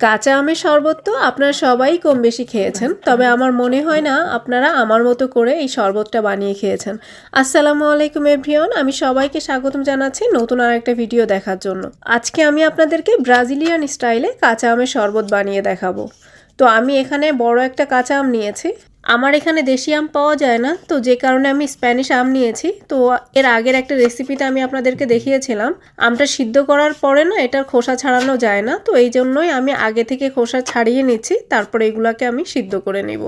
কাঁচা আমের শরবত তো আপনারা সবাই কম বেশি খেয়েছেন, তবে আমার মনে হয় না আপনারা আমার মতো করে এই শরবতটা বানিয়ে খেয়েছেন। আসসালামু আলাইকুম এভরিওয়ান, আমি সবাইকে স্বাগতম জানাচ্ছি নতুন আরেকটা ভিডিও দেখার জন্য। আজকে আমি আপনাদেরকে ব্রাজিলিয়ান স্টাইলে কাঁচা আমের শরবত বানিয়ে দেখাবো। তো আমি এখানে বড় একটা কাঁচা আম নিয়েছি। আমার এখানে দেশি আম পাওয়া যায় না, তো যে কারণে আমি স্প্যানিশ আম নিয়েছি। তো এর আগের একটা রেসিপিতে আমি আপনাদেরকে দেখিয়েছিলাম আমটা সিদ্ধ করার পরে না এটার খোসা ছাড়ানো যায় না, তো এই জন্যই আমি আগে থেকে খোসা ছাড়িয়ে নিচ্ছি, তারপরে এগুলাকে আমি সিদ্ধ করে নেব।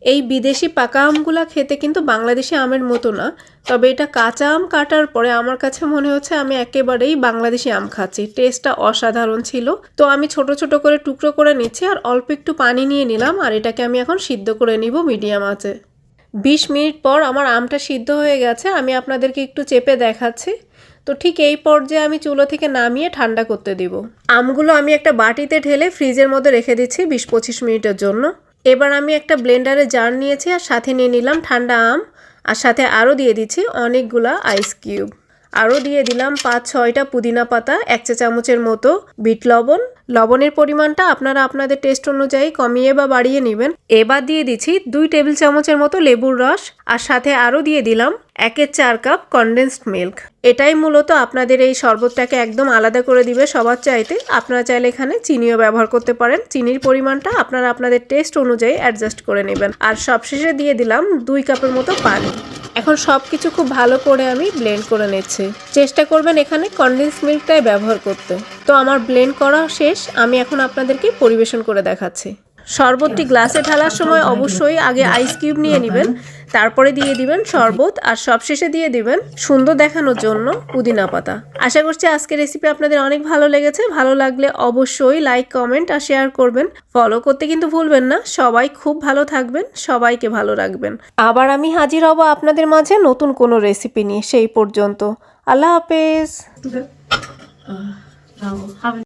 এই বিদেশি পাকা আমগুলা খেতে কিন্তু বাংলাদেশি আমের মতো না, তবে এটা কাঁচা আম কাটার পরে আমার কাছে মনে হচ্ছে আমি একেবারেই বাংলাদেশি আম খাচ্ছি। টেস্টটা অসাধারণ ছিল। তো আমি ছোট ছোট করে টুকরো করে নিচ্ছি আর অল্প একটু পানি নিয়ে নিলাম, আর এটাকে আমি এখন সিদ্ধ করে নিব মিডিয়াম আঁচে। 20 মিনিট পর আমার আমটা সিদ্ধ হয়ে গেছে, আমি আপনাদেরকে একটু চেপে দেখাচ্ছি। তো ঠিক এই পর্যায়ে আমি চুলো থেকে নামিয়ে ঠান্ডা করতে দিব। আমগুলো আমি একটা বাটিতে ঢেলে ফ্রিজের মধ্যে রেখে দিচ্ছি 20-25 মিনিটের জন্য। এবার আমি একটা ব্লেন্ডারে জার নিয়েছি আর সাথে নিয়ে নিলাম ঠান্ডা আম, আর সাথে আরও দিয়ে দিচ্ছি অনেকগুলা আইস কিউব। আরও দিয়ে দিলাম 5-6টা পুদিনা পাতা, 1 চা চামচের মতো বিট লবণ। লবণের পরিমাণটা আপনারা আপনাদের টেস্ট অনুযায়ী কমিয়ে বা বাড়িয়ে নেবেন। এবার দিয়ে দিচ্ছি 2 টেবিল চামচের মতো লেবুর রস, আর সাথে আরও দিয়ে দিলাম 1/4 কাপ কনডেন্সড মিল্ক। এটাই মূলত আপনাদের এই শরবতটাকে একদম আলাদা করে দিবে সবার চাইতে। আপনারা চাইলে এখানে চিনিও ব্যবহার করতে পারেন। চিনির পরিমাণটা আপনারা আপনাদের টেস্ট অনুযায়ী অ্যাডজাস্ট করে নেবেন। আর সবশেষে দিয়ে দিলাম 2 কাপের মতো পানি। এখন সব কিছু খুব ভালো করে আমি ব্লেন্ড করে নিচ্ছি। চেষ্টা করবেন এখানে কনডেন্স মিল্কটাই ব্যবহার করতে। তো আমার ব্লেন্ড করা শেষ, আমি এখন আপনাদেরকে পরিবেশন করে দেখাচ্ছি। শরবতটি গ্লাসে ঢালার সময় অবশ্যই আগে আইস কিউব নিয়ে নেবেন, তারপরে দিয়ে দিবেন শরবত, আর সবশেষে দিয়ে দিবেন সুন্দর দেখানোর জন্য পুদিনা পাতা। আশা করছি আজকের রেসিপি আপনাদের অনেক ভালো লেগেছে। ভালো লাগলে অবশ্যই লাইক, কমেন্ট আর শেয়ার করবেন। ফলো করতে কিন্তু ভুলবেন না। সবাই খুব ভালো থাকবেন, সবাইকে ভালো রাখবেন। আবার আমি হাজির হব আপনাদের মাঝে নতুন কোনো রেসিপি নিয়ে। সেই পর্যন্ত আল্লাহ হাফেজ।